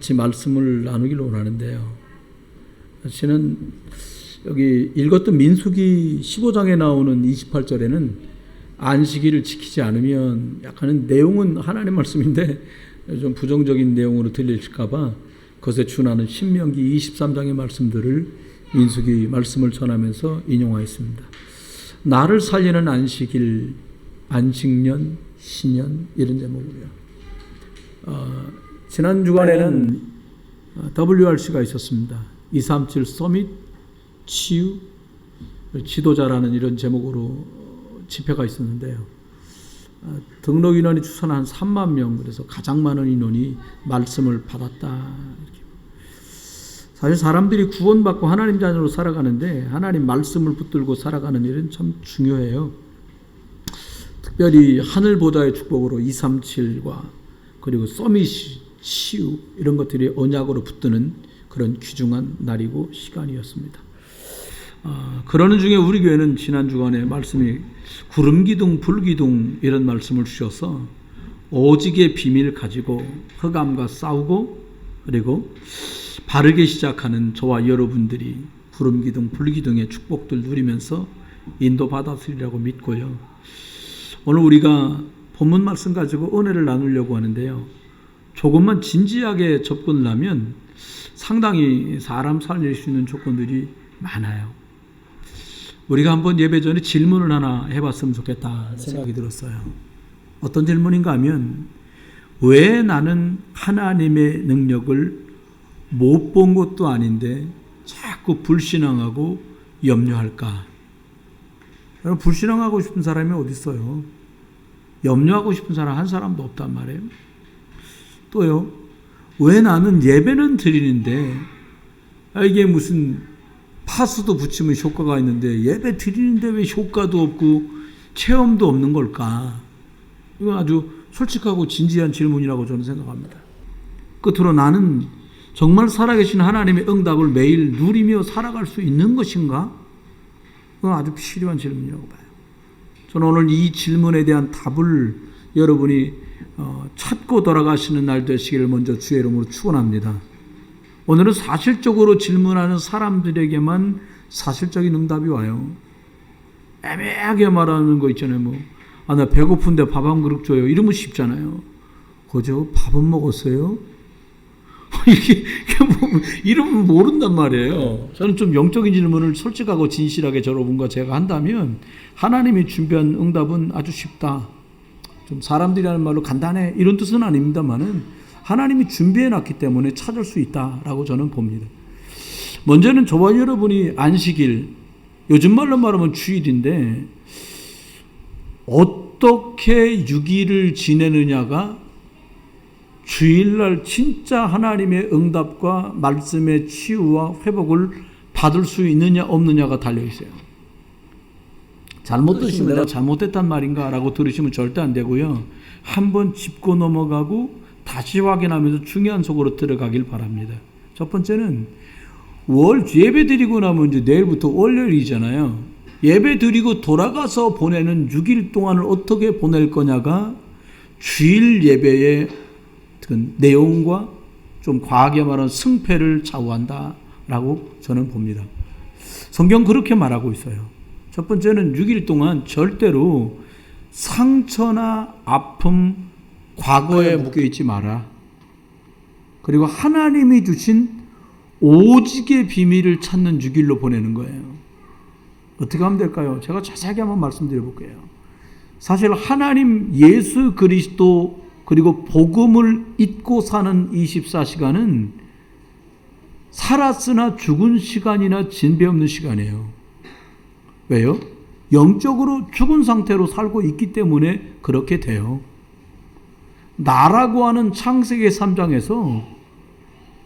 같이 말씀을 나누기를 원하는데요. 저는 여기 읽었던 민수기 15장에 나오는 28절에는 안식일을 지키지 않으면 약간은 내용은 하나님 말씀인데 좀 부정적인 내용으로 들릴까봐 그것에 준하는 신명기 23장의 말씀들을 민수기 말씀을 전하면서 인용하였습니다. 나를 살리는 안식일, 안식년, 신년 이런 제목으로요. 지난 주간에는 WRC가 있었습니다. 237 서밋 치유 지도자라는 이런 제목으로 집회가 있었는데요. 등록 인원이 추산 한 3만 명, 그래서 가장 많은 인원이 말씀을 받았다. 이렇게. 사실 사람들이 구원받고 하나님 자녀로 살아가는데 하나님 말씀을 붙들고 살아가는 일은 참 중요해요. 특별히 하늘 보좌의 축복으로 237과 그리고 서밋 치유 이런 것들이 언약으로 붙드는 그런 귀중한 날이고 시간이었습니다. 그러는 중에 우리 교회는 지난 주간에 말씀이 구름기둥 불기둥 이런 말씀을 주셔서 오직의 비밀을 가지고 흑암과 싸우고 그리고 바르게 시작하는 저와 여러분들이 구름기둥 불기둥의 축복들 누리면서 인도받았으리라고 믿고요. 오늘 우리가 본문 말씀 가지고 은혜를 나누려고 하는데요. 조금만 진지하게 접근을 하면 상당히 사람 살릴 수 있는 조건들이 많아요. 우리가 한번 예배 전에 질문을 하나 해봤으면 좋겠다 생각이 들었어요. 어떤 질문인가 하면 왜 나는 하나님의 능력을 못 본 것도 아닌데 자꾸 불신앙하고 염려할까? 여러분, 불신앙하고 싶은 사람이 어디 있어요? 염려하고 싶은 사람 한 사람도 없단 말이에요. 또요, 왜 나는 예배는 드리는데 이게 무슨 파수도 붙이면 효과가 있는데 예배 드리는데 왜 효과도 없고 체험도 없는 걸까? 이건 아주 솔직하고 진지한 질문이라고 저는 생각합니다. 끝으로 나는 정말 살아계신 하나님의 응답을 매일 누리며 살아갈 수 있는 것인가? 그건 아주 필요한 질문이라고 봐요. 저는 오늘 이 질문에 대한 답을 여러분이 찾고 돌아가시는 날 되시기를 먼저 주의 이름으로 축원합니다. 오늘은 사실적으로 질문하는 사람들에게만 사실적인 응답이 와요. 애매하게 말하는 거 있잖아요. 나 배고픈데 밥 한 그릇 줘요. 이러면 쉽잖아요. 그죠? 밥은 먹었어요? 이러면 모른단 말이에요. 저는 좀 영적인 질문을 솔직하고 진실하게 여러분과 제가 한다면 하나님이 준비한 응답은 아주 쉽다. 좀 사람들이 하는 말로 간단해 이런 뜻은 아닙니다만은 하나님이 준비해놨기 때문에 찾을 수 있다라고 저는 봅니다. 먼저는 저와 여러분이 안식일, 요즘 말로 말하면 주일인데 어떻게 6일을 지내느냐가 주일날 진짜 하나님의 응답과 말씀의 치유와 회복을 받을 수 있느냐 없느냐가 달려있어요. 잘못 들으시면 내가 잘못했단 말인가 라고 들으시면 절대 안 되고요. 한번 짚고 넘어가고 다시 확인하면서 중요한 속으로 들어가길 바랍니다. 첫 번째는 예배 드리고 나면 이제 내일부터 월요일이잖아요. 예배 드리고 돌아가서 보내는 6일 동안을 어떻게 보낼 거냐가 주일 예배의 내용과 좀 과하게 말하는 승패를 좌우한다라고 저는 봅니다. 성경 그렇게 말하고 있어요. 첫 번째는 6일 동안 절대로 상처나 아픔, 과거에 묶여있지 마라. 그리고 하나님이 주신 오직의 비밀을 찾는 6일로 보내는 거예요. 어떻게 하면 될까요? 제가 자세하게 한번 말씀드려 볼게요. 사실 하나님 예수 그리스도 그리고 복음을 잊고 사는 24시간은 살았으나 죽은 시간이나 진배 없는 시간이에요. 왜요? 영적으로 죽은 상태로 살고 있기 때문에 그렇게 돼요. 나라고 하는 창세기 3장에서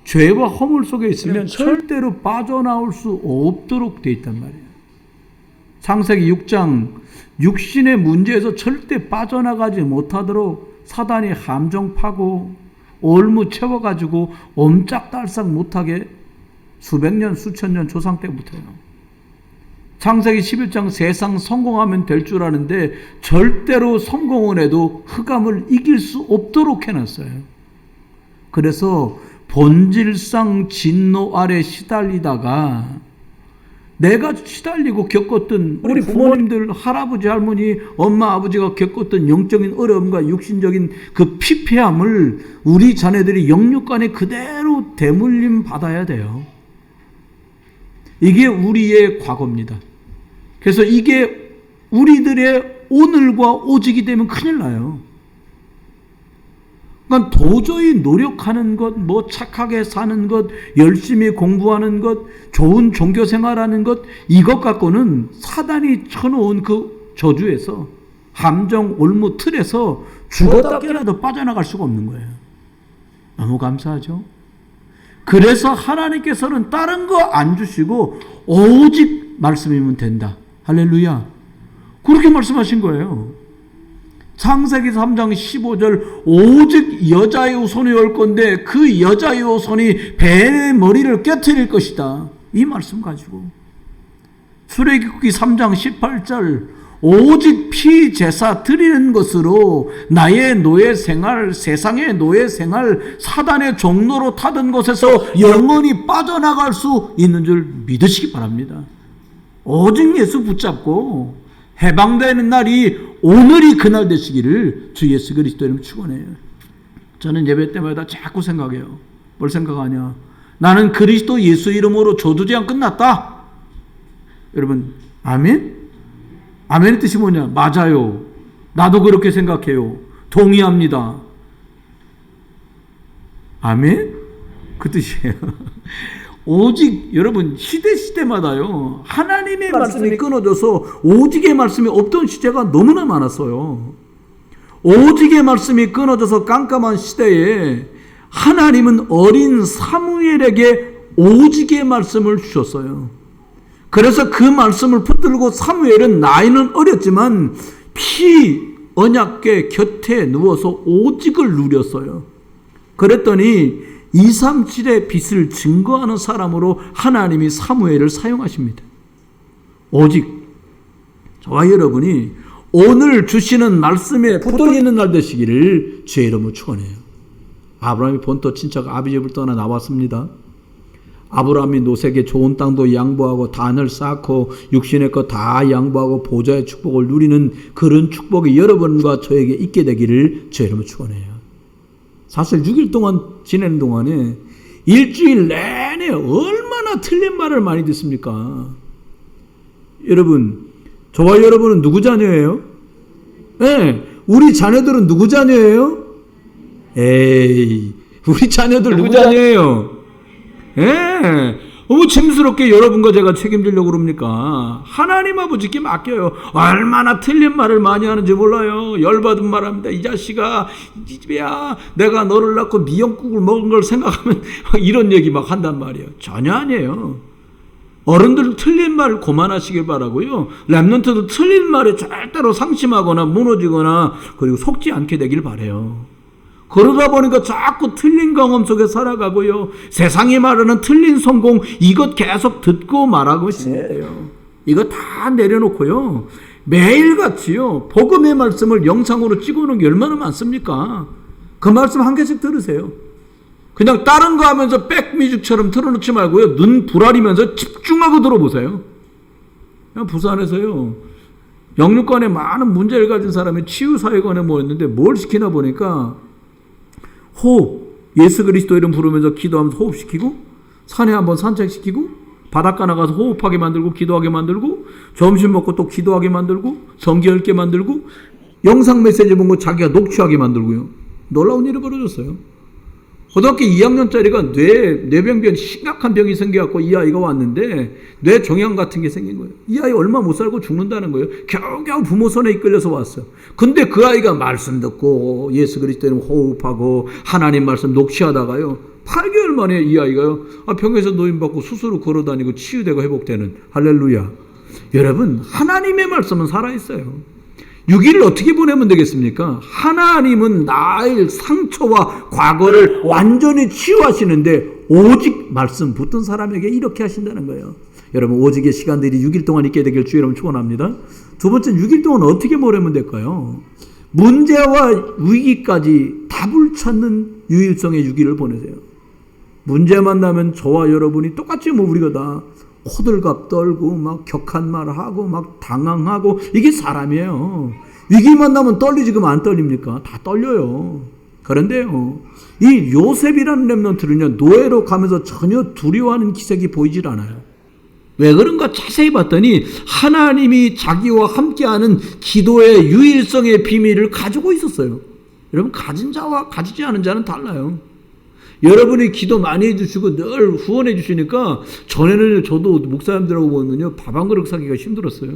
죄와 허물 속에 있으면 절대로 빠져나올 수 없도록 돼 있단 말이에요. 창세기 6장 육신의 문제에서 절대 빠져나가지 못하도록 사단이 함정 파고 올무 채워가지고 옴짝달싹 못하게 수백 년 수천 년 조상 때부터요. 창세기 11장 세상 성공하면 될 줄 아는데 절대로 성공을 해도 흑암을 이길 수 없도록 해놨어요. 그래서 본질상 진노 아래 시달리다가 내가 시달리고 겪었던 우리 부모님들, 할아버지, 할머니, 엄마, 아버지가 겪었던 영적인 어려움과 육신적인 그 피폐함을 우리 자녀들이 영육간에 그대로 대물림 받아야 돼요. 이게 우리의 과거입니다. 그래서 이게 우리들의 오늘과 오직이 되면 큰일 나요. 그러니까 도저히 노력하는 것, 뭐 착하게 사는 것, 열심히 공부하는 것, 좋은 종교 생활하는 것, 이것 갖고는 사단이 쳐놓은 그 저주에서, 함정 올무 틀에서 죽었다 깨어나도 빠져나갈 수가 없는 거예요. 너무 감사하죠? 그래서 하나님께서는 다른 거 안 주시고 오직 말씀이면 된다. 할렐루야. 그렇게 말씀하신 거예요. 창세기 3장 15절 오직 여자의 후손이 올 건데 그 여자의 후손이 뱀의 머리를 깨트릴 것이다. 이 말씀 가지고 출애굽기 3장 18절 오직 피제사 드리는 것으로 나의 노예 생활, 세상의 노예 생활, 사단의 종로로 타던 곳에서 영원히 빠져나갈 수 있는 줄 믿으시기 바랍니다. 오직 예수 붙잡고 해방되는 날이 오늘이 그날 되시기를 주 예수 그리스도 이름 축원해요. 저는 예배 때마다 자꾸 생각해요. 뭘 생각하냐? 나는 그리스도 예수 이름으로 저주제한 끝났다. 여러분 아멘? 아멘의 뜻이 뭐냐? 맞아요. 나도 그렇게 생각해요. 동의합니다. 아멘? 그 뜻이에요. 오직 여러분 시대마다요 하나님의 말씀이 끊어져서 오직의 말씀이 없던 시대가 너무나 많았어요. 오직의 말씀이 끊어져서 깜깜한 시대에 하나님은 어린 사무엘에게 오직의 말씀을 주셨어요. 그래서 그 말씀을 붙들고 사무엘은 나이는 어렸지만 피 언약궤 곁에 누워서 오직을 누렸어요. 그랬더니 237의 빛을 증거하는 사람으로 하나님이 사무엘을 사용하십니다. 오직 저와 여러분이 오늘 주시는 말씀에 붙들리는 날 되시기를 주의 이름으로 축원해요. 아브라함이 본토 친척 아비집을 떠나 나왔습니다. 아브라함이 노색에 좋은 땅도 양보하고 단을 쌓고 육신의 것 다 양보하고 보좌의 축복을 누리는 그런 축복이 여러분과 저에게 있게 되기를 주의 이름으로 축원해요. 사실 6일 동안 지내는 동안에 일주일 내내 얼마나 틀린 말을 많이 듣습니까? 여러분, 저와 여러분은 누구 자녀예요? 네, 우리 자녀들은 누구 자녀예요? 에이, 우리 자녀들 누구 자녀예요? 예, 너무 짐스럽게 여러분과 제가 책임지려고 그럽니까? 하나님 아버지께 맡겨요. 얼마나 틀린 말을 많이 하는지 몰라요. 열받은 말 합니다. 이 자식아, 이 집이야. 내가 너를 낳고 미역국을 먹은 걸 생각하면 이런 얘기 막 한단 말이에요. 전혀 아니에요. 어른들 틀린 말 그만하시길 바라고요. 랩런트도 틀린 말에 절대로 상심하거나 무너지거나 그리고 속지 않게 되길 바라요. 그러다 보니까 자꾸 틀린 경험 속에 살아가고요. 세상이 말하는 틀린 성공 이것 계속 듣고 말하고 있어요. 이거 다 내려놓고요. 매일같이요. 복음의 말씀을 영상으로 찍어놓은 게 얼마나 많습니까? 그 말씀 한 개씩 들으세요. 그냥 다른 거 하면서 백뮤직처럼 틀어놓지 말고요. 눈 부라리면서 집중하고 들어보세요. 그냥 부산에서요. 영육간에 많은 문제를 가진 사람이 치유사회관에 모였는데 뭘 시키나 보니까 호흡, 예수 그리스도 이름 부르면서 기도하면서 호흡시키고 산에 한번 산책시키고 바닷가 나가서 호흡하게 만들고 기도하게 만들고 점심 먹고 또 기도하게 만들고 성경 읽게 만들고 영상 메시지 보고 자기가 녹취하게 만들고요. 놀라운 일이 벌어졌어요. 고등학교 2학년짜리가 뇌병변 심각한 병이 생겨갖고 이 아이가 왔는데 뇌종양 같은 게 생긴 거예요. 이 아이 얼마 못 살고 죽는다는 거예요. 겨우겨우 부모 손에 이끌려서 왔어요. 근데 그 아이가 말씀 듣고 예수 그리스도 이름 호흡하고 하나님 말씀 녹취하다가요. 8개월 만에 이 아이가요. 병에서 노임받고 스스로 걸어다니고 치유되고 회복되는 할렐루야. 여러분 하나님의 말씀은 살아있어요. 6일을 어떻게 보내면 되겠습니까? 하나님은 나의 상처와 과거를 완전히 치유하시는데 오직 말씀 붙든 사람에게 이렇게 하신다는 거예요. 여러분 오직의 시간들이 6일 동안 있게 되길 주의 이름으로 축원합니다. 두 번째 6일 동안 어떻게 보내면 될까요? 문제와 위기까지 답을 찾는 유일성의 6일을 보내세요. 문제만 나면 저와 여러분이 똑같이 뭐 우리가 다 호들갑 떨고 막 격한 말을 하고 막 당황하고 이게 사람이에요. 위기만 나면 떨리지 그럼 안 떨립니까? 다 떨려요. 그런데요, 이 요셉이라는 렘넌트는요, 노예로 가면서 전혀 두려워하는 기색이 보이질 않아요. 왜 그런가 자세히 봤더니 하나님이 자기와 함께하는 기도의 유일성의 비밀을 가지고 있었어요. 여러분, 가진 자와 가지지 않은 자는 달라요. 여러분이 기도 많이 해주시고 늘 후원해 주시니까 전에는 저도 목사님들하고 보면요 밥 한 그릇 사기가 힘들었어요.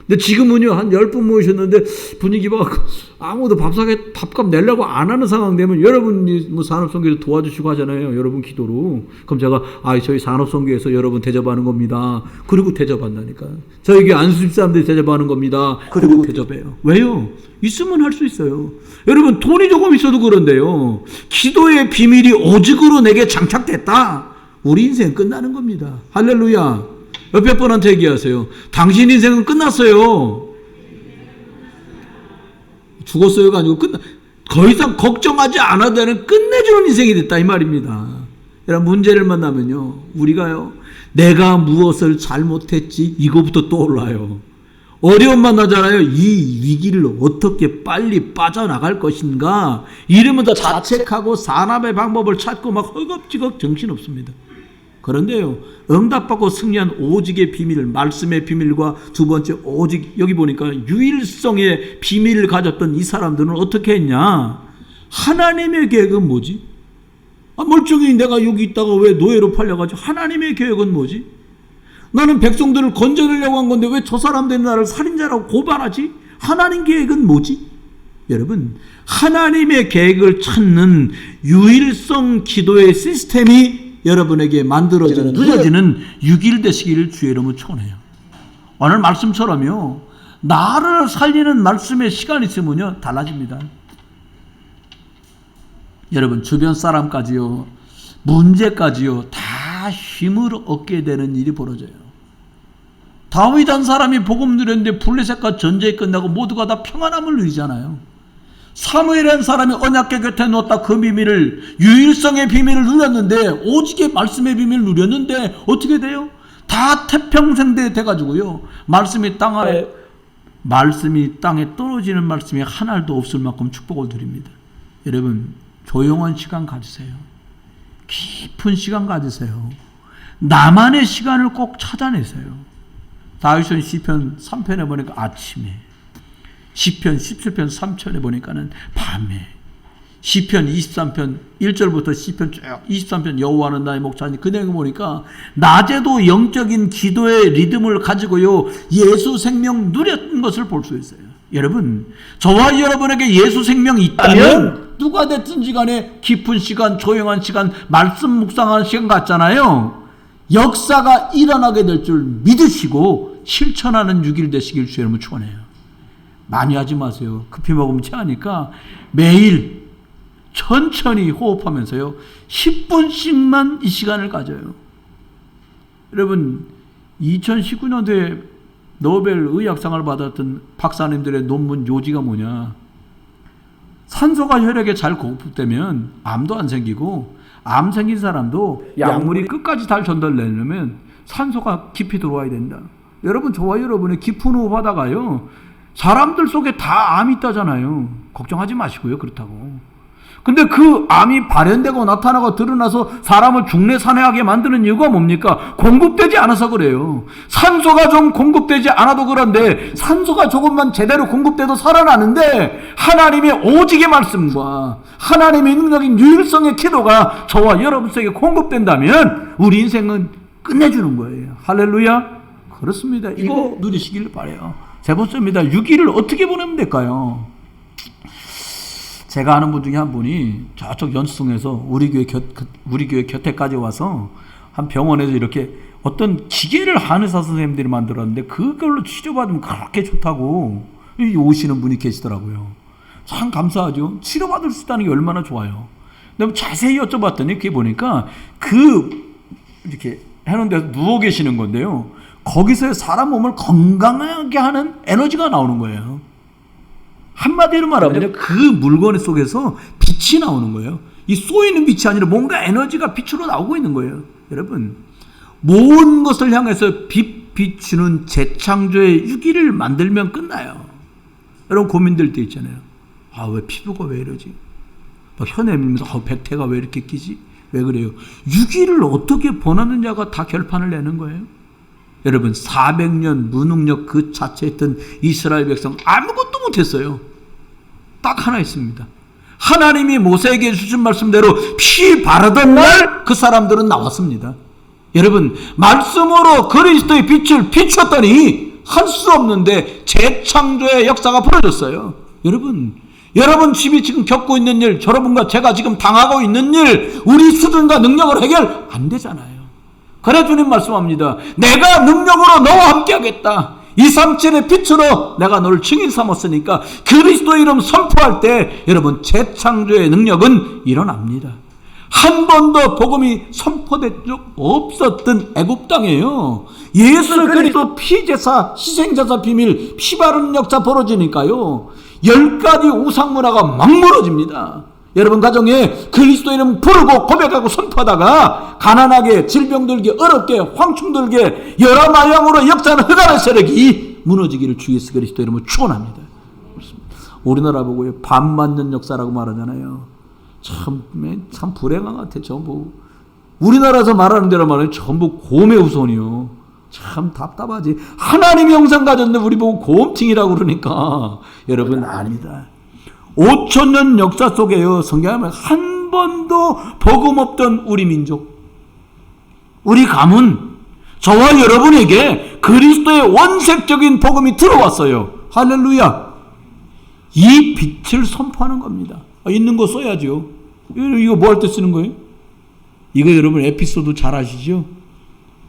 근데 지금은요 한 10분 모이셨는데 분위기가 아무도 밥값 내려고 안 하는 상황 되면 여러분이 뭐 산업선교에서 도와주시고 하잖아요. 여러분 기도로. 그럼 제가 저희 산업선교에서 여러분 대접하는 겁니다. 그리고 대접한다니까. 저희 교회 안수집 사람들이 대접하는 겁니다. 그리고 대접해요. 왜요? 있으면 할 수 있어요. 여러분 돈이 조금 있어도 그런데요. 기도의 비밀이 오직으로 내게 장착됐다. 우리 인생 끝나는 겁니다. 할렐루야. 옆에 분한테 얘기하세요. 당신 인생은 끝났어요. 죽었어요가 아니고 더 이상 걱정하지 않아도 되는 끝내주는 인생이 됐다 이 말입니다. 여러분 문제를 만나면요 우리가요 내가 무엇을 잘못했지 이거부터 떠올라요. 어려움 만나잖아요. 이 위기를 어떻게 빨리 빠져나갈 것인가 이러면서 자책하고 산업의 방법을 찾고 막 허겁지겁 정신없습니다. 그런데요 응답받고 승리한 오직의 비밀, 말씀의 비밀과 두 번째 오직, 여기 보니까 유일성의 비밀을 가졌던 이 사람들은 어떻게 했냐. 하나님의 계획은 뭐지? 멀쩡히 내가 여기 있다가 왜 노예로 팔려가지고 하나님의 계획은 뭐지? 나는 백성들을 건져내려고 한 건데 왜 저 사람들이 나를 살인자라고 고발하지? 하나님 계획은 뭐지? 여러분 하나님의 계획을 찾는 유일성 기도의 시스템이 여러분에게 만들어지는 누려지는 6일 되시기를 주의 이름으로 축원해요. 오늘 말씀처럼요 나를 살리는 말씀의 시간이 있으면요 달라집니다. 여러분 주변 사람까지요 문제까지요 다 힘을 얻게 되는 일이 벌어져요. 다윗이라는 사람이 복음 누렸는데 블레셋과 전쟁이 끝나고 모두가 다 평안함을 누리잖아요. 사무엘이라는 사람이 언약궤 곁에 놓았다 그 비밀을 유일성의 비밀을 누렸는데 오직의 말씀의 비밀을 누렸는데 어떻게 돼요? 다 태평성대 돼가지고요 말씀이 땅에 떨어지는 말씀이 하나도 없을 만큼 축복을 드립니다. 여러분 조용한 시간 가지세요. 깊은 시간 가지세요. 나만의 시간을 꼭 찾아내세요. 다윗은 시편 3편에 보니까 아침에, 시편 17편 3편에 보니까는 밤에, 시편 23편 1절부터 시편 쭉 23편 여호와는 나의 목자니 그 내용 보니까 낮에도 영적인 기도의 리듬을 가지고요 예수 생명 누렸던 것을 볼 수 있어요. 여러분 저와 여러분에게 예수 생명이 있다면 누가 됐든지 간에 깊은 시간, 조용한 시간, 말씀 묵상하는 시간 같잖아요. 역사가 일어나게 될 줄 믿으시고 실천하는 6일 되시길 주의 이름으로 축원해요. 많이 하지 마세요. 급히 먹으면 체하니까 매일 천천히 호흡하면서요 10분씩만 이 시간을 가져요. 여러분 2019년도에 노벨 의학상을 받았던 박사님들의 논문 요지가 뭐냐. 산소가 혈액에 잘 공급되면 암도 안 생기고 암 생긴 사람도 약물이 끝까지 잘 전달되려면 산소가 깊이 들어와야 된다. 여러분 저와 여러분의 깊은 호흡하다가요 사람들 속에 다 암이 있다잖아요. 걱정하지 마시고요. 그렇다고. 근데 그 암이 발현되고 나타나고 드러나서 사람을 중내산해하게 만드는 이유가 뭡니까? 공급되지 않아서 그래요. 산소가 좀 공급되지 않아도 그런데 산소가 조금만 제대로 공급돼도 살아나는데 하나님의 오직의 말씀과 하나님의 능력인 유일성의 기도가 저와 여러분 속에 공급된다면 우리 인생은 끝내주는 거예요. 할렐루야. 그렇습니다. 이거 누리시길 바라요. 세 번째입니다. 6일을 어떻게 보내면 될까요? 제가 아는 분 중에 한 분이 저쪽 연수동에서 우리 교회 곁에까지 와서 한 병원에서 이렇게 어떤 기계를 한의사 선생님들이 만들었는데 그걸로 치료받으면 그렇게 좋다고 오시는 분이 계시더라고요. 참 감사하죠. 치료받을 수 있다는 게 얼마나 좋아요. 근데 자세히 여쭤봤더니 그게 보니까 이렇게 해놓은 데서 누워 계시는 건데요. 거기서 사람 몸을 건강하게 하는 에너지가 나오는 거예요. 한마디로 말하면 그 물건 속에서 빛이 나오는 거예요. 이 쏘이는 빛이 아니라 뭔가 에너지가 빛으로 나오고 있는 거예요. 여러분, 모든 것을 향해서 빛 비추는 재창조의 유기를 만들면 끝나요. 여러분 고민될 때 있잖아요. 아, 왜 피부가 왜 이러지? 막 혀내 밀면서 백태가 왜 이렇게 끼지? 왜 그래요? 유기를 어떻게 번하느냐가 다 결판을 내는 거예요. 여러분, 400년 무능력 그 자체였던 이스라엘 백성 아무것도 못했어요. 딱 하나 있습니다. 하나님이 모세에게 주신 말씀대로 피 바르던 날 그 사람들은 나왔습니다. 여러분, 말씀으로 그리스도의 빛을 비추었더니 할 수 없는데 재창조의 역사가 벌어졌어요. 여러분 집이 지금 겪고 있는 일, 여러분과 제가 지금 당하고 있는 일, 우리 수준과 능력으로 해결 안 되잖아요. 그래 주님 말씀합니다. 내가 능력으로 너와 함께 하겠다. 237의 빛으로 내가 너를 증인 삼았으니까 그리스도 이름 선포할 때 여러분 재창조의 능력은 일어납니다. 한 번도 복음이 선포된 적 없었던 애굽 땅이에요. 예수 그리스도 피제사, 희생제사 비밀, 피 바르는 역사 벌어지니까요. 10가지 우상 문화가 막 무너집니다. 여러분 가정에 그리스도 이름 부르고 고백하고 선포하다가 가난하게, 질병 들게, 어렵게, 황충 들게 여러 마양으로 역사하는 흑암의 세력이 무너지기를 주 예수 그리스도 이름으로 축원합니다. 우리나라 보고요, 반 맞는 역사라고 말하잖아요. 참 불행한 것 같아. 전부 우리나라에서 말하는 대로 말하면 전부 곰의 후손이요. 참 답답하지. 하나님이 형상 가졌는데 우리 보고 곰팅이라고 그러니까 여러분 아닙니다. 5,000년 역사 속에요, 성경에 한 번도 복음 없던 우리 민족, 우리 가문, 저와 여러분에게 그리스도의 원색적인 복음이 들어왔어요. 할렐루야. 이 빛을 선포하는 겁니다. 있는 거 써야죠. 이거 뭐 할 때 쓰는 거예요? 이거 여러분 에피소드 잘 아시죠?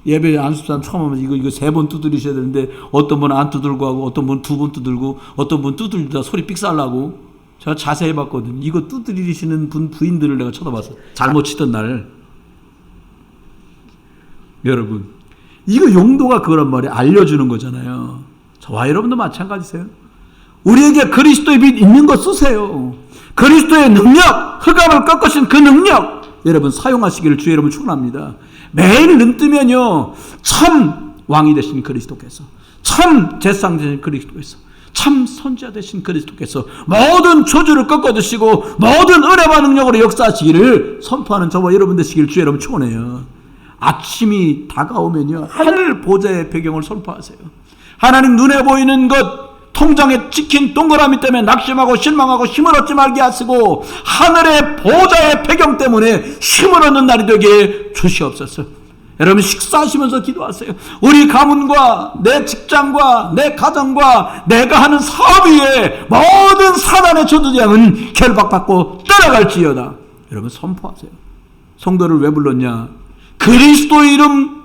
예배 안수산 처음 하면 이거 3번 두드리셔야 되는데 어떤 분은 안 두들고 하고 어떤 분은 2번 두들고 어떤 분은 두들리다 소리 삑살나고 제가 자세히 봤거든요. 이거 두드리시는 부인들을 내가 쳐다봤어요. 잘못 치던 날. 여러분, 이거 용도가 그거란 말이에요. 알려주는 거잖아요. 저와 여러분도 마찬가지세요. 우리에게 그리스도의 빛 있는 거 쓰세요. 그리스도의 능력, 흑암을 꺾으신 그 능력 여러분 사용하시기를 주 여러분 축원합니다. 매일 눈 뜨면요, 참 왕이 되신 그리스도께서, 참 제사장 되신 그리스도께서, 참 선지자 되신 그리스도께서 모든 저주를 꺾어주시고 모든 은혜와 능력으로 역사하시기를 선포하는 저와 여러분 되시기를 주 여러분 축원해요. 아침이 다가오면요, 하늘 보좌의 배경을 선포하세요. 하나님 눈에 보이는 것, 통장에 찍힌 동그라미 때문에 낙심하고 실망하고 힘을 얻지 말게 하시고 하늘의 보좌의 배경 때문에 힘을 얻는 날이 되게 주시옵소서. 여러분 식사하시면서 기도하세요. 우리 가문과 내 직장과 내 가정과 내가 하는 사업 위에 모든 사단의 저주장은 결박받고 떠나갈지어다. 여러분 선포하세요. 성도를 왜 불렀냐? 그리스도 이름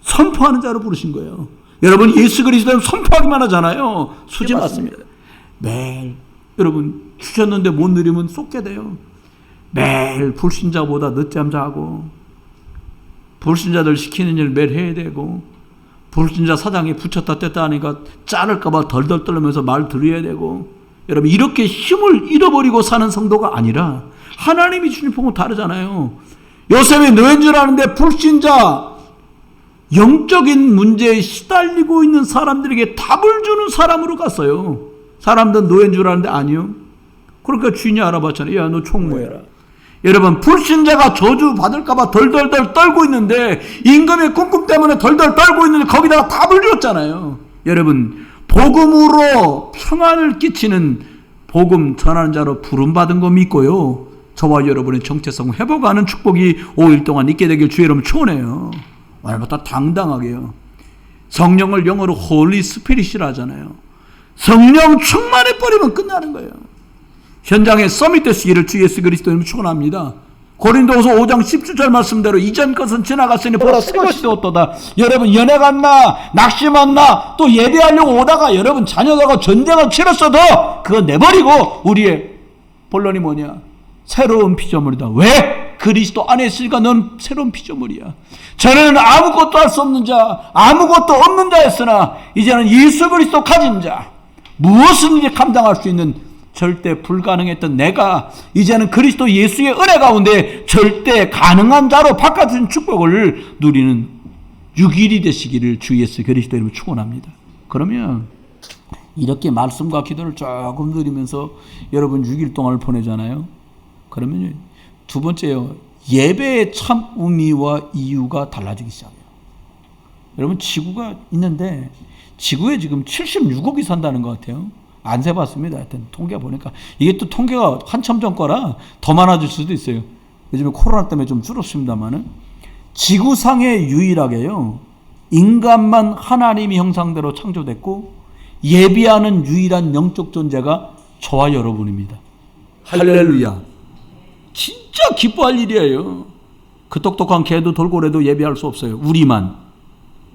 선포하는 자로 부르신 거예요. 여러분 예수 그리스도 선포하기만 하잖아요. 수지 맞습니다. 매일 여러분 주셨는데 못 누리면 쏟게 돼요. 매일 불신자보다 늦잠 자고 불신자들 시키는 일 매일 해야 되고 불신자 사장이 붙였다 뗐다 하니까 자를까 봐 덜덜 떨면서 말 들어야 되고 여러분 이렇게 힘을 잃어버리고 사는 성도가 아니라 하나님이 주신 복음은 다르잖아요. 요셉이 노예인 줄 아는데 불신자 영적인 문제에 시달리고 있는 사람들에게 답을 주는 사람으로 갔어요. 사람들은 노예인 줄 아는데 아니요. 그러니까 주인이 알아봤잖아요. 야, 너 총무해라. 여러분 불신자가 저주 받을까봐 덜덜덜 떨고 있는데 임금의 꿈꿈 때문에 덜덜 떨고 있는데 거기다가 답을 줬잖아요. 여러분 복음으로 평안을 끼치는 복음 전하는 자로 부름받은 거 믿고요. 저와 여러분의 정체성 회복하는 축복이 5일 동안 있게 되길 주 여러분 축원해요. 얼마나 당당하게요. 성령을 영어로 홀리 스피릿이라 하잖아요. 성령 충만해버리면 끝나는 거예요. 현장에 서밋 되시기를 주 예수 그리스도님 축원합니다. 고린도후서 5장 17절 말씀대로 이전 것은 지나갔으니 보라 새 것이 되었도다. 여러분 연애 갔나 낙심했나 또 예배하려고 오다가 여러분 자녀들과 전쟁을 치렀어도 그거 내버리고 우리의 본론이 뭐냐? 새로운 피조물이다. 왜? 그리스도 안에 있으니까 넌 새로운 피조물이야. 전에는 아무것도 할 수 없는 자, 아무것도 없는 자였으나 이제는 예수 그리스도 가진 자, 무엇이든지 감당할 수 있는 절대 불가능했던 내가 이제는 그리스도 예수의 은혜 가운데 절대 가능한 자로 바꿔준 축복을 누리는 6일이 되시기를 주 예수 그리스도 이름으로 축원합니다. 그러면 이렇게 말씀과 기도를 조금 드리면서 여러분 6일 동안을 보내잖아요. 그러면 두 번째요. 예배의 참 의미와 이유가 달라지기 시작해요. 여러분 지구가 있는데 지구에 지금 76억이 산다는 것 같아요. 안 세봤습니다. 하여튼 통계 보니까 이게 또 통계가 한참 전 거라 더 많아질 수도 있어요. 요즘에 코로나 때문에 좀 줄었습니다만은 지구상에 유일하게요. 인간만 하나님의 형상대로 창조됐고 예비하는 유일한 영적 존재가 저와 여러분입니다. 할렐루야. 진짜 기뻐할 일이에요. 그 똑똑한 개도 돌고래도 예비할 수 없어요. 우리만.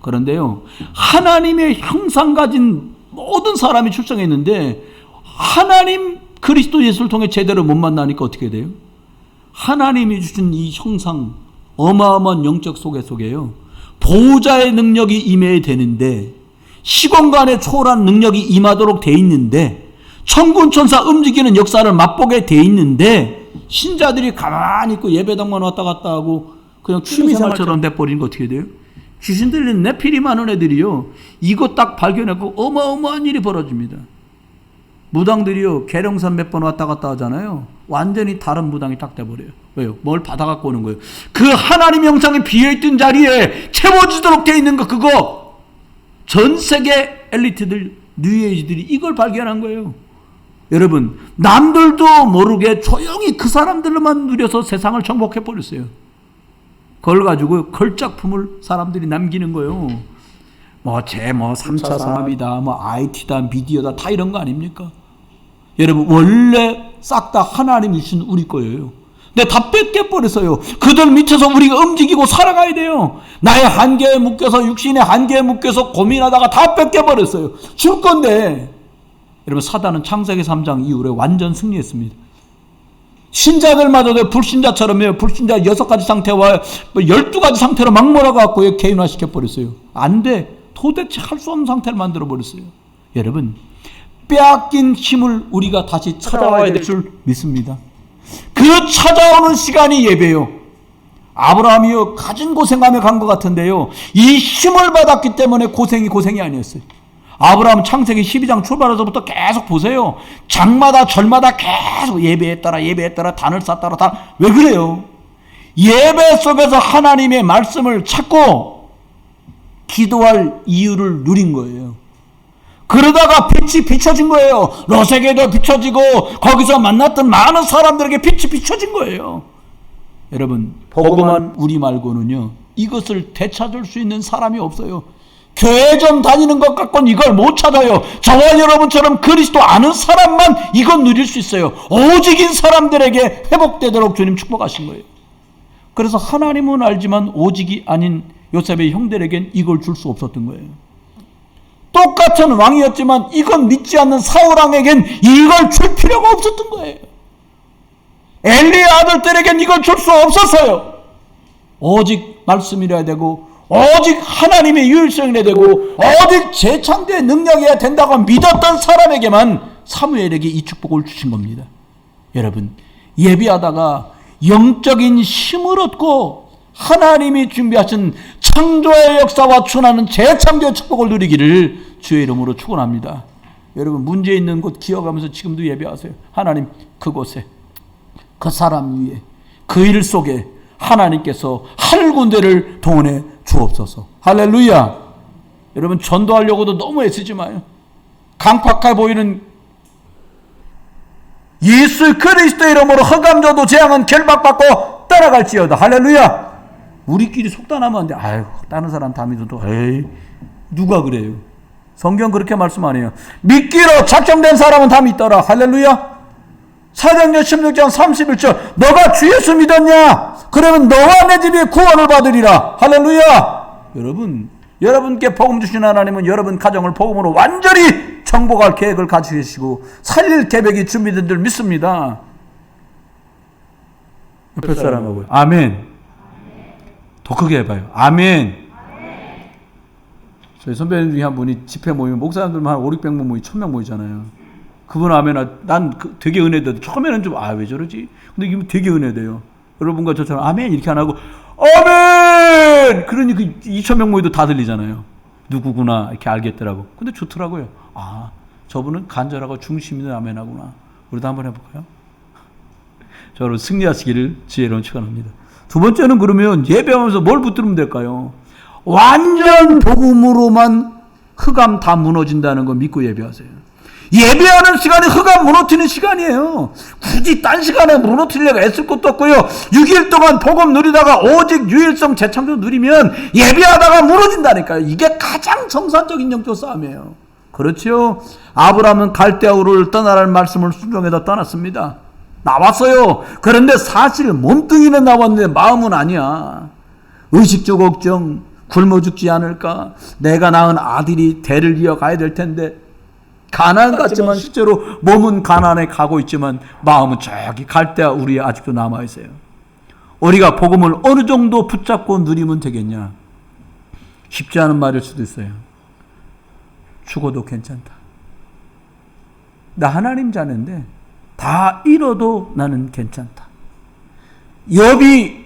그런데요. 하나님의 형상 가진 모든 사람이 출생했는데 하나님 그리스도 예수를 통해 제대로 못 만나니까 어떻게 돼요? 하나님이 주신 이 형상 어마어마한 영적 속에요. 보호자의 능력이 임해야 되는데 시공간에 초월한 능력이 임하도록 돼 있는데 천군천사 움직이는 역사를 맛보게 돼 있는데 신자들이 가만히 있고 예배당만 왔다 갔다 하고 그냥 취미생활처럼 돼버리는 거 어떻게 돼요? 귀신 들린 네피림 하는 애들이요. 이거 딱 발견했고 어마어마한 일이 벌어집니다. 무당들이요. 계룡산 몇 번 왔다 갔다 하잖아요. 완전히 다른 무당이 딱 돼버려요. 왜요? 뭘 받아갖고 오는 거예요. 그 하나님 형상이 비어있던 자리에 채워지도록 돼 있는 거 그거. 전 세계 엘리트들, 뉴에이지들이 이걸 발견한 거예요. 여러분 남들도 모르게 조용히 그 사람들로만 누려서 세상을 정복해버렸어요. 그걸 가지고 걸작품을 사람들이 남기는 거예요. 뭐 3차 산업이다, 뭐 IT다, 미디어다, 다 이런 거 아닙니까? 여러분 원래 싹 다 하나님이 주신 우리 거예요. 근데 다 뺏겨버렸어요. 그들 밑에서 우리가 움직이고 살아가야 돼요. 나의 한계에 묶여서 육신의 한계에 묶여서 고민하다가 다 뺏겨버렸어요. 줄 건데 여러분 사단은 창세기 3장 이후에 완전 승리했습니다. 신자들마저도 불신자처럼요. 불신자 6가지 상태와 12가지 상태로 막 몰아갖고 개인화시켜버렸어요. 안 돼. 도대체 할 수 없는 상태를 만들어버렸어요. 여러분 빼앗긴 힘을 우리가 다시 찾아와야 될 줄 믿습니다. 그 찾아오는 시간이 예배요. 아브라함이요 가진 고생하며 간 것 같은데요. 이 힘을 받았기 때문에 고생이 아니었어요. 아브라함 창세기 12장 출발해서부터 계속 보세요. 장마다 절마다 계속 예배했더라 단을 쌓더라. 왜 그래요? 예배 속에서 하나님의 말씀을 찾고 기도할 이유를 누린 거예요. 그러다가 빛이 비춰진 거예요. 롯에게도 비춰지고 거기서 만났던 많은 사람들에게 빛이 비춰진 거예요. 여러분 복음한 우리 말고는요 이것을 되찾을 수 있는 사람이 없어요. 교회 좀 다니는 것 갖고는 이걸 못 찾아요. 저와 여러분처럼 그리스도 아는 사람만 이건 누릴 수 있어요. 오직인 사람들에게 회복되도록 주님 축복하신 거예요. 그래서 하나님은 알지만 오직이 아닌 요셉의 형들에겐 이걸 줄 수 없었던 거예요. 똑같은 왕이었지만 이건 믿지 않는 사울왕에겐 이걸 줄 필요가 없었던 거예요. 엘리의 아들들에겐 이걸 줄 수 없었어요. 오직 말씀이라야 되고 오직 하나님의 유일성이라야 되고 오직 재창조의 능력이어야 된다고 믿었던 사람에게만 사무엘에게 이 축복을 주신 겁니다. 여러분 예비하다가 영적인 힘을 얻고 하나님이 준비하신 창조의 역사와 준하는 재창조의 축복을 누리기를 주의 이름으로 축원합니다. 여러분 문제 있는 곳 기억하면서 지금도 예배하세요. 하나님 그곳에 그 사람 위에 그 일 속에 하나님께서 하늘 군대를 동원해 주옵소서. 할렐루야. 여러분 전도하려고도 너무 애쓰지 마요. 강팍해 보이는 예수 그리스도의 이름으로 흑암저도 재앙은 결박받고 따라갈지어다. 할렐루야. 우리끼리 속단하면 안 돼. 아유 다른 사람 다 믿어도 에이 누가 그래요. 성경 그렇게 말씀 안 해요. 믿기로 작정된 사람은 다 믿더라. 할렐루야. 사도행전 16장 31절 너가 주 예수 믿었냐? 그러면 너와 내 집이 구원을 받으리라. 할렐루야. 여러분께 복음 주신 하나님은 여러분 가정을 복음으로 완전히 정복할 계획을 가지고 계시고 살릴 계획이 준비된 줄 믿습니다. 옆에 사람하고요. 아멘. 더 크게 해봐요. 아멘. 저희 선배님 중에 한 분이 집회 모이면 목사님들만 한 500, 600명 모이 1000명 모이잖아요. 그분 아멘. 난 되게 은혜돼. 처음에는 좀 왜 저러지? 근데 이게 되게 은혜돼요. 여러분과 저처럼 아멘 이렇게 안 하고 아멘. 그러니 그 2,000명 모여도 다 들리잖아요. 누구구나 이렇게 알겠더라고. 근데 좋더라고요. 저분은 간절하고 중심 있는 아멘하구나. 우리도 한번 해볼까요? 저로 승리하시기를 지혜로운 축원합니다. 두 번째는 그러면 예배하면서 뭘 붙들면 될까요? 완전 복음으로만 흑암 다 무너진다는 거 믿고 예배하세요. 예배하는 시간이 흑암 무너뜨리는 시간이에요. 굳이 딴 시간에 무너뜨리려고 애쓸 것도 없고요. 6일 동안 복음 누리다가 오직 유일성 재창조 누리면 예배하다가 무너진다니까요. 이게 가장 정상적인 영적 싸움이에요. 그렇죠? 아브라함은 갈대아 우르를 떠나라는 말씀을 순종해서 떠났습니다. 나왔어요. 그런데 사실 몸뚱이는 나왔는데 마음은 아니야. 의식주 걱정, 굶어 죽지 않을까? 내가 낳은 아들이 대를 이어가야 될 텐데 가나안 같지만 실제로 몸은 가나안에 가고 있지만 마음은 저기 갈대아 우리에 아직도 남아있어요. 우리가 복음을 어느 정도 붙잡고 누리면 되겠냐? 쉽지 않은 말일 수도 있어요. 죽어도 괜찮다. 나 하나님 자녀인데 다 잃어도 나는 괜찮다. 욥이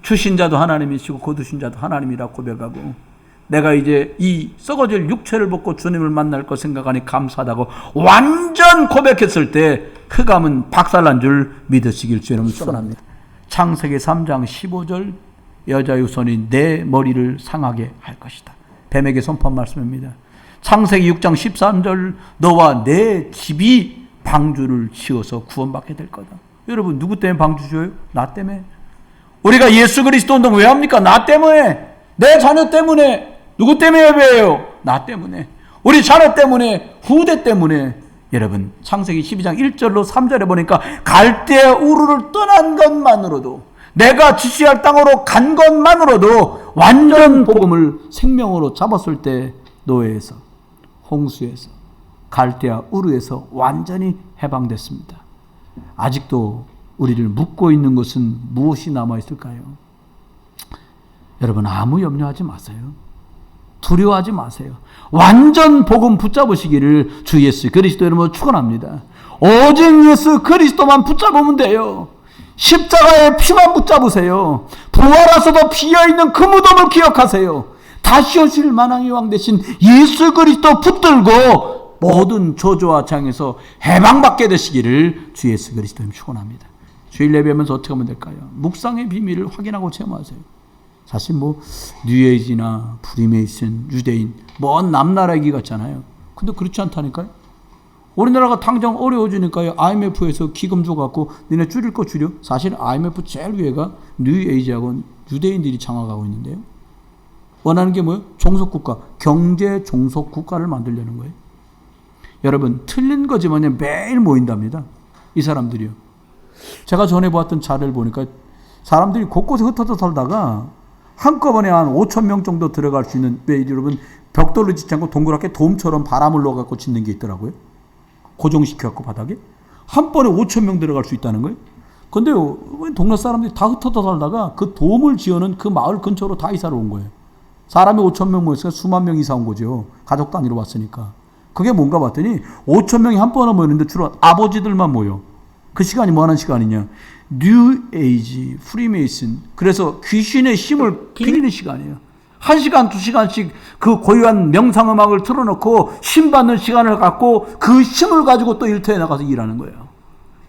주신 자도 하나님이시고 거두신 자도 하나님이라 고백하고 내가 이제 이 썩어질 육체를 벗고 주님을 만날 거 생각하니 감사하다고 완전 고백했을 때 흑암은 박살난 줄 믿으시길 주님 축원합니다. 창세기 3장 15절 여자의 손이 내 머리를 상하게 할 것이다. 뱀에게 선포한 말씀입니다. 창세기 6장 13절 너와 내 집이 방주를 지어서 구원받게 될 거다. 여러분 누구 때문에 방주 지어요? 나 때문에. 우리가 예수 그리스도 운동 왜 합니까? 나 때문에. 내 자녀 때문에. 누구 때문에 예배해요? 나 때문에. 우리 자녀 때문에. 후대 때문에. 여러분 창세기 12장 1절로 3절에 보니까 갈대아 우르를 떠난 것만으로도 내가 지시할 땅으로 간 것만으로도 완전 복음을 생명으로 잡았을 때 노예에서 홍수에서 갈대아 우르에서 완전히 해방됐습니다. 아직도 우리를 묶고 있는 것은 무엇이 남아있을까요? 여러분 아무 염려하지 마세요. 두려워하지 마세요. 완전 복음 붙잡으시기를 주 예수 그리스도 이름으로 축원합니다. 오직 예수 그리스도만 붙잡으면 돼요. 십자가의 피만 붙잡으세요. 부활하셔도 비어있는 그 무덤을 기억하세요. 다시 오실 만왕의 왕 되신 예수 그리스도 붙들고 모든 저주와 장에서 해방받게 되시기를 주 예수 그리스도 이름으로 축원합니다. 주일 예배하면서 어떻게 하면 될까요? 묵상의 비밀을 확인하고 체험하세요. 사실 뉴에이지나 프리메이슨, 유대인 먼 남나라 얘기 같잖아요. 근데 그렇지 않다니까요. 우리나라가 당장 어려워지니까요. IMF에서 기금 줘갖고 니네 줄일 거 줄여. 사실 IMF 제일 위에가 뉴에이지하고 유대인들이 장악하고 있는데요. 원하는 게 뭐예요? 종속국가, 경제 종속국가를 만들려는 거예요. 여러분 틀린 거지만 매일 모인답니다. 이 사람들이요. 제가 전에 보았던 자료를 보니까 사람들이 곳곳에 흩어져 살다가 한꺼번에 한 5,000명 정도 들어갈 수 있는, 왜 여러분 벽돌로 짓지 않고 동그랗게 돔처럼 바람을 넣어갖고 짓는 게 있더라고요. 고정시켜갖고 바닥에 한 번에 5,000명 들어갈 수 있다는 거예요. 근데 동네 사람들이 다 흩어져 살다가 그 돔을 지어는 그 마을 근처로 다 이사를 온 거예요. 사람이 5,000명 모였으니까 수만 명 이사 온 거죠. 가족 단위로 왔으니까. 그게 뭔가 봤더니 5,000명이 한 번에 모였는데 주로 아버지들만 모여. 그 시간이 뭐 하는 시간이냐? 뉴 에이지, 프리메이슨. 그래서 귀신의 힘을 빌리는 시간이에요. 1시간, 2시간씩 그 고유한 명상음악을 틀어놓고 힘 받는 시간을 갖고 그 힘을 가지고 또 일터에 나가서 일하는 거예요.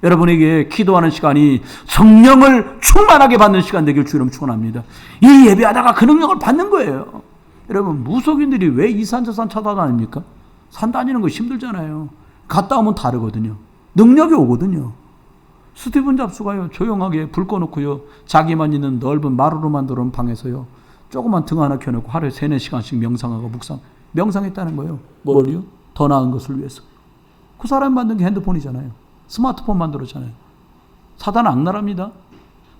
여러분에게 기도하는 시간이 성령을 충만하게 받는 시간 되길 주님 축원합니다. 이 예배하다가 그 능력을 받는 거예요. 여러분 무속인들이 왜 이산저산 찾아다닙니까? 산 다니는 거 힘들잖아요. 갔다 오면 다르거든요. 능력이 오거든요. 스티븐 잡스가요 조용하게 불 꺼놓고요 자기만 있는 넓은 마루로 만들어놓은 방에서요 조그만 등 하나 켜놓고 하루에 3-4시간씩 명상하고 명상했다는 거예요. 뭘요? 더 나은 것을 위해서. 그 사람 만든 게 핸드폰이잖아요. 스마트폰 만들었잖아요. 사단 악랄합니다.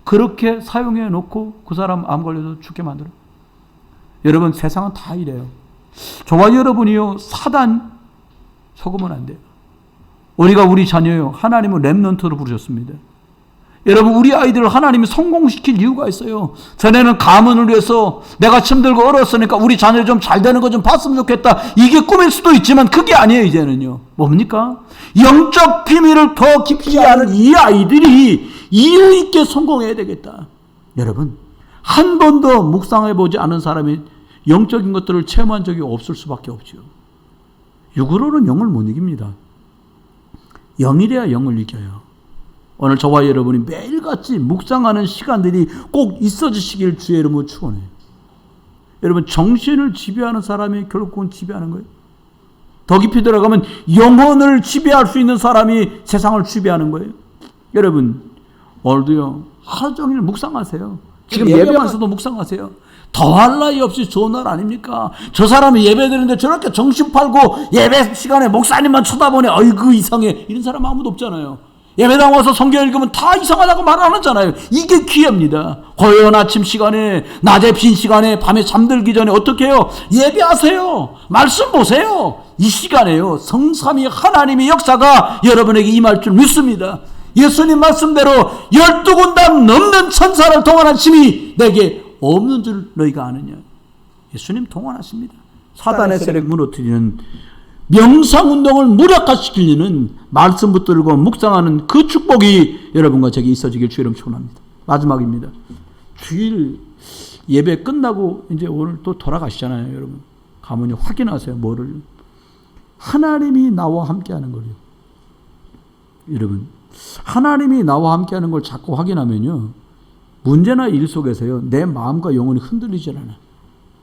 그렇게 사용해 놓고 그 사람 암 걸려서 죽게 만들어. 여러분 세상은 다 이래요. 저와 여러분이요 사단 속으면 안 돼요. 우리가 우리 자녀요 하나님은 렘넌트로 부르셨습니다. 여러분, 우리 아이들을 하나님이 성공시킬 이유가 있어요. 전에는 가문을 위해서 내가 힘들고 어려웠으니까 우리 자녀를 좀 잘 되는 거 좀 봤으면 좋겠다. 이게 꿈일 수도 있지만 그게 아니에요. 이제는요. 뭡니까? 영적 비밀을 더 깊이 아는 이 아이들이 이유 있게 성공해야 되겠다. 여러분, 한 번도 묵상해 보지 않은 사람이 영적인 것들을 체험한 적이 없을 수밖에 없죠. 육으로는 영을 못 이깁니다. 영이래야 영을 이겨요. 오늘 저와 여러분이 매일같이 묵상하는 시간들이 꼭 있어 주시길 주의 이름으로 축원해요. 여러분, 정신을 지배하는 사람이 결국은 지배하는 거예요. 더 깊이 들어가면 영혼을 지배할 수 있는 사람이 세상을 지배하는 거예요. 여러분, 오늘도요, 하루 종일 묵상하세요. 지금 예배하면서도 묵상하세요. 더할 나위 없이 좋은 날 아닙니까? 저 사람이 예배 드리는데 저렇게 정신 팔고 예배 시간에 목사님만 쳐다보네. 어이구 이상해. 이런 사람 아무도 없잖아요. 예배당 와서 성경 읽으면 다 이상하다고 말 안 하잖아요. 이게 기회입니다. 고요한 아침 시간에, 낮에 빈 시간에, 밤에 잠들기 전에 어떻게 해요? 예배하세요. 말씀 보세요. 이 시간에요, 성삼위 하나님의 역사가 여러분에게 임할 줄 믿습니다. 예수님 말씀대로 12군단 넘는 천사를 동원한 힘이 내게 없는 줄 너희가 아느냐. 예수님 동원하십니다. 사단의 세력 무너뜨리는, 명상운동을 무력화시키려는 말씀 붙들고 묵상하는 그 축복이 여러분과 제게 있어지길 주의 이름 축원합니다. 마지막입니다. 주일 예배 끝나고 이제 오늘 또 돌아가시잖아요. 여러분, 가문이 확인하세요. 뭐를? 하나님이 나와 함께하는 거예요. 여러분, 하나님이 나와 함께하는 걸 자꾸 확인하면요, 문제나 일 속에서요, 내 마음과 영혼이 흔들리질 않아요.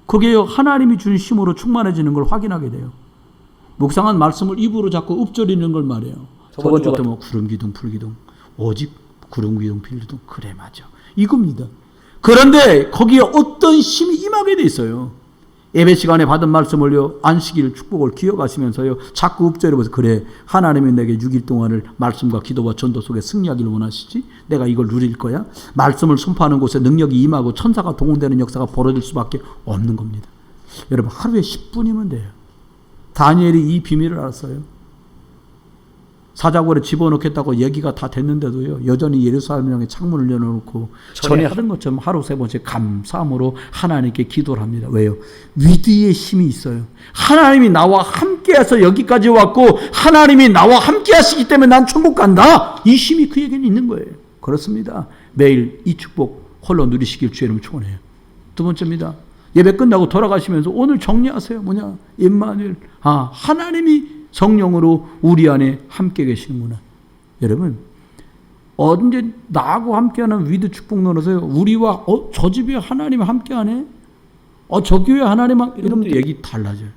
그게요, 하나님이 주신 힘으로 충만해지는 걸 확인하게 돼요. 묵상한 말씀을 입으로 자꾸 읊조리는 걸 말이에요. 저번 주부터 뭐 구름기둥, 불기둥, 오직 구름기둥, 필기둥. 그래, 맞아. 이겁니다. 그런데 거기에 어떤 힘이 임하게 돼 있어요. 예배 시간에 받은 말씀을요, 안식일 축복을 기억하시면서요, 자꾸 읊조려보세요. 그래, 하나님이 내게 6일 동안을 말씀과 기도와 전도 속에 승리하기를 원하시지? 내가 이걸 누릴 거야? 말씀을 선포하는 곳에 능력이 임하고 천사가 동원되는 역사가 벌어질 수밖에 없는 겁니다. 여러분, 하루에 10분이면 돼요. 다니엘이 이 비밀을 알았어요. 사자굴에 집어넣겠다고 얘기가 다 됐는데도요, 여전히 예루살렘 향해 창문을 열어놓고 전에 하던 것처럼 하루 3번씩 감사함으로 하나님께 기도를 합니다. 왜요? 위대의 힘이 있어요. 하나님이 나와 함께해서 여기까지 왔고, 하나님이 나와 함께하시기 때문에 난 천국 간다. 이 힘이 그에게는 있는 거예요. 그렇습니다. 매일 이 축복 홀로 누리시길 주의 이름으로 축원해요. 두 번째입니다. 예배 끝나고 돌아가시면서 오늘 정리하세요. 뭐냐? 임마누엘. 하나님이 성령으로 우리 안에 함께 계시는구나. 여러분, 언제 나하고 함께하는 위드 축복 넣으세요. 우리와 저 집에 하나님 함께하네. 저 교회 하나님 이러면 얘기 달라져요.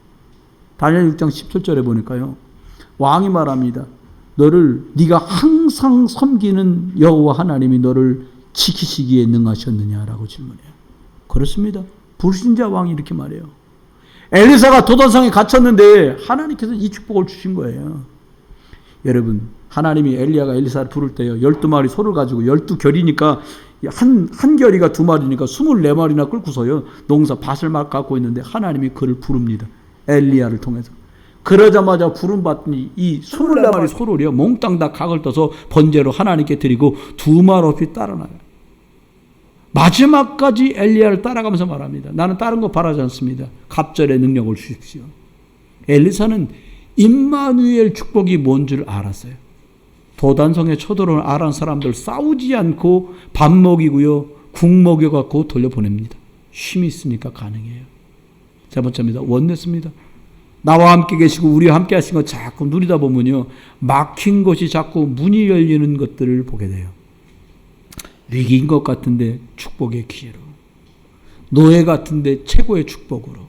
다니엘 6장 17절에 보니까요, 왕이 말합니다. 네가 항상 섬기는 여호와 하나님이 너를 지키시기에 능하셨느냐라고 질문해요. 그렇습니다. 불신자 왕이 이렇게 말해요. 엘리사가 도단성에 갇혔는데 하나님께서 이 축복을 주신 거예요. 여러분, 하나님이 엘리야가 엘리사를 부를 때요, 12마리 소를 가지고 12결이니까 한 결이가 2마리니까 24마리나 끌고서요, 농사 밭을 막 갖고 있는데 하나님이 그를 부릅니다. 엘리야를 통해서. 그러자마자 부름 받더니 이 24마리 소를요, 몽땅 다 각을 떠서 번제로 하나님께 드리고 2말 없이 따라나요. 마지막까지 엘리야를 따라가면서 말합니다. 나는 다른 거 바라지 않습니다. 갑절의 능력을 주십시오. 엘리사는 임마누엘 축복이 뭔 줄 알았어요. 도단성에 쳐들어온 아람 사람들 싸우지 않고 밥 먹이고요, 국 먹여갖고 돌려보냅니다. 힘이 있으니까 가능해요. 세 번째입니다. 원냈습니다. 나와 함께 계시고 우리와 함께 하신 거 자꾸 누리다 보면요, 막힌 것이 자꾸 문이 열리는 것들을 보게 돼요. 위기인 것 같은데 축복의 기회로, 노예 같은데 최고의 축복으로,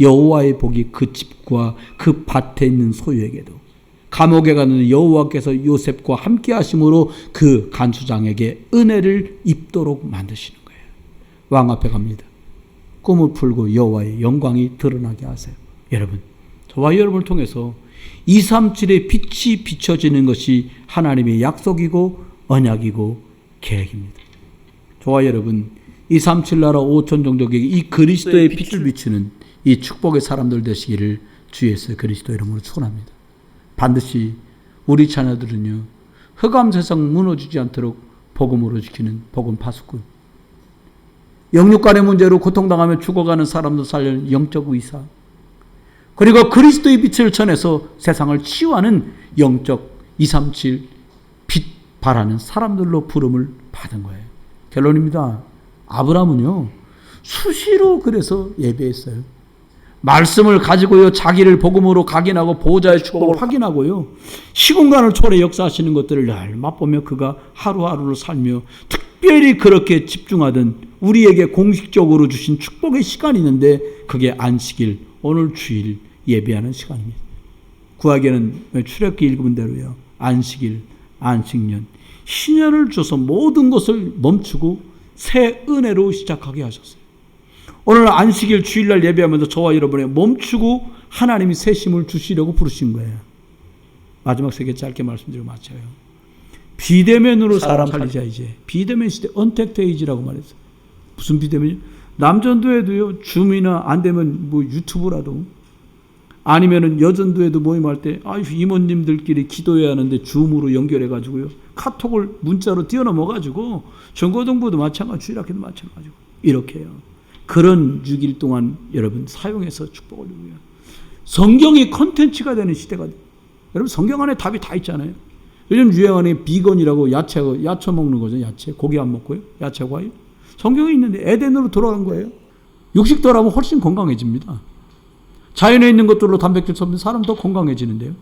여호와의 복이 그 집과 그 밭에 있는 소유에게도, 감옥에 가는 여호와께서 요셉과 함께 하심으로 그 간수장에게 은혜를 입도록 만드시는 거예요. 왕 앞에 갑니다. 꿈을 풀고 여호와의 영광이 드러나게 하세요. 여러분, 저와 여러분을 통해서 237의 빛이 비춰지는 것이 하나님의 약속이고 언약이고 계획입니다. 저와 여러분, 237 나라 5천 종족에게 이 그리스도의 빛을 비추는 이 축복의 사람들 되시기를 주 예수 그리스도 이름으로 축원합니다. 반드시 우리 자녀들은요, 흑암 세상 무너지지 않도록 복음으로 지키는 복음 파수꾼. 영육간의 문제로 고통당하며 죽어가는 사람도 살리는 영적 의사. 그리고 그리스도의 빛을 전해서 세상을 치유하는 영적 237 빛 발하는 사람들로 부름을 받은 거예요. 결론입니다. 아브라함은요, 수시로 그래서 예배했어요. 말씀을 가지고요, 자기를 복음으로 각인하고 보호자의 축복을 확인하고요, 시공간을 초월해 역사하시는 것들을 날 맛보며 그가 하루하루를 살며 특별히 그렇게 집중하던 우리에게 공식적으로 주신 축복의 시간이 있는데 그게 안식일, 오늘 주일 예배하는 시간입니다. 구약에는 출애굽기 읽은 대로요, 안식일, 안식년, 신년을 줘서 모든 것을 멈추고 새 은혜로 시작하게 하셨어요. 오늘 안식일 주일날 예배하면서 저와 여러분의 멈추고 하나님이 새 힘을 주시려고 부르신 거예요. 마지막 세 개 짧게 말씀드리고 마쳐요. 비대면으로 사람 살리자. 이제 비대면 시대, 언택트 에이지라고 말했어요. 무슨 비대면이요? 남전도에도요, 줌이나 안 되면 뭐 유튜브라도, 아니면은 여전도에도 모임할 때 이모님들끼리 기도해야 하는데 줌으로 연결해 가지고요, 카톡을 문자로 띄워넣어 가지고, 전고등부도 마찬가지, 주일학교도 마찬가지고 이렇게 해요. 그런 6일 동안 여러분 사용해서 축복을 누려요. 성경이 컨텐츠가 되는 시대가 돼요. 여러분 성경 안에 답이 다 있잖아요. 요즘 유행하는 비건이라고 야채 먹는 거죠. 야채, 고기 안 먹고요, 야채 과일. 성경에 있는데 에덴으로 돌아간 거예요. 육식 덜하면 훨씬 건강해집니다. 자연에 있는 것들로 단백질 섭취하면 사람 더 건강해지는데요.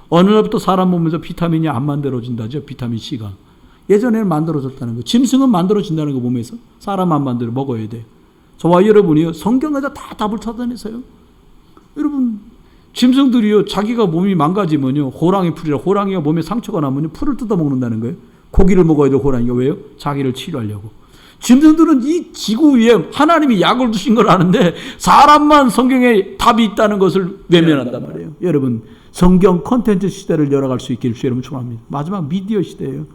어느 날부터 사람 몸에서 비타민이 안 만들어진다죠. 비타민 C가. 예전에는 만들어졌다는 거. 짐승은 만들어진다는 거 몸에서. 사람 안 만들어 먹어야 돼. 저와 여러분이요, 성경에다 다 답을 찾아내세요. 여러분, 짐승들이요, 자기가 몸이 망가지면요, 호랑이 풀이라, 호랑이가 몸에 상처가 나면요, 풀을 뜯어 먹는다는 거예요. 고기를 먹어야 돼, 호랑이가. 왜요? 자기를 치료하려고. 짐승들은 이 지구 위에 하나님이 약을 두신 걸 아는데 사람만 성경에 답이 있다는 것을 외면한단 말이에요. 여러분, 성경 콘텐츠 시대를 열어갈 수 있기를 주 여러분 축원합니다. 마지막 미디어 시대예요.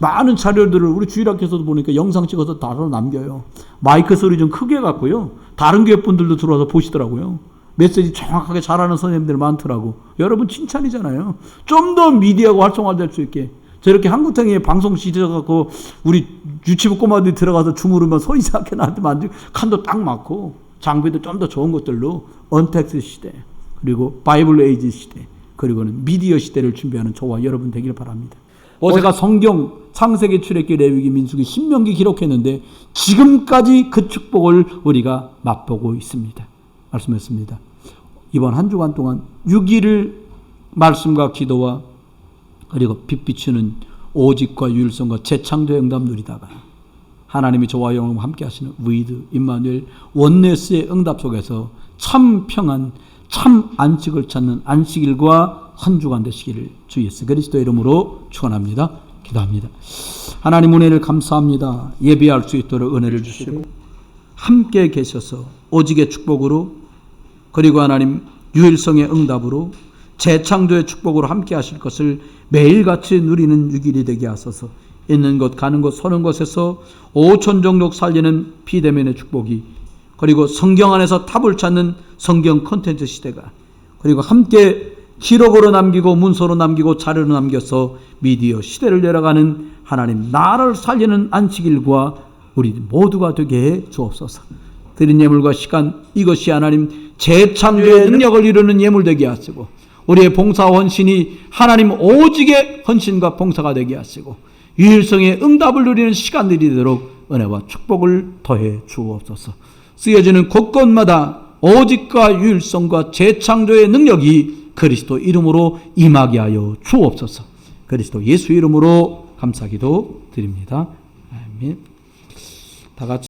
많은 자료들을 우리 주일학교에서도 보니까 영상 찍어서 다뤄 남겨요. 마이크 소리 좀 크게 갖고요, 다른 교회 분들도 들어와서 보시더라고요. 메시지 정확하게 잘하는 선생님들 많더라고. 여러분 칭찬이잖아요. 좀 더 미디어가 활성화될 수 있게. 저렇게 한구탱이에 방송 시켜갖고 우리 유치부 꼬마들이 들어가서 주무르면 서 이상하게 나한테 만들고, 칸도 딱 맞고 장비도 좀 더 좋은 것들로 언택트 시대, 그리고 바이블 에이지 시대, 그리고는 미디어 시대를 준비하는 저와 여러분 되길 바랍니다. 제가 성경 창세기, 출애굽기, 레위기, 민수기, 신명기 기록했는데 지금까지 그 축복을 우리가 맛보고 있습니다. 말씀했습니다. 이번 한 주간 동안 6일을 말씀과 기도와 그리고 빛 비추는 오직과 유일성과 재창조의 응답 누리다가 하나님이 저와 영원 함께 하시는 위드, 임마누엘, 원네스의 응답 속에서 참 평안, 참 안식을 찾는 안식일과 한 주간 되시기를 주 예수 그리스도 이름으로 축원합니다. 기도합니다. 하나님 은혜를 감사합니다. 예배할 수 있도록 은혜를 주시고 함께 계셔서 오직의 축복으로, 그리고 하나님 유일성의 응답으로, 재창조의 축복으로 함께 하실 것을 매일같이 누리는 6일이 되게 하소서. 있는 것 가는 곳 서는 곳에서 오천종족 살리는 비대면의 축복이, 그리고 성경 안에서 답을 찾는 성경 콘텐츠 시대가, 그리고 함께 기록으로 남기고 문서로 남기고 자료로 남겨서 미디어 시대를 열어가는 하나님 나라를 살리는 안식일과 우리 모두가 되게 해 주옵소서. 드린 예물과 시간, 이것이 하나님 재창조의 능력을 이루는 예물 되게 하시고, 우리의 봉사 헌신이 하나님 오직의 헌신과 봉사가 되게 하시고, 유일성의 응답을 누리는 시간들이 되도록 은혜와 축복을 더해 주옵소서. 쓰여지는 곳곳마다 오직과 유일성과 재창조의 능력이 그리스도 이름으로 임하게 하여 주옵소서. 그리스도 예수 이름으로 감사기도 드립니다. 아멘. 다 같이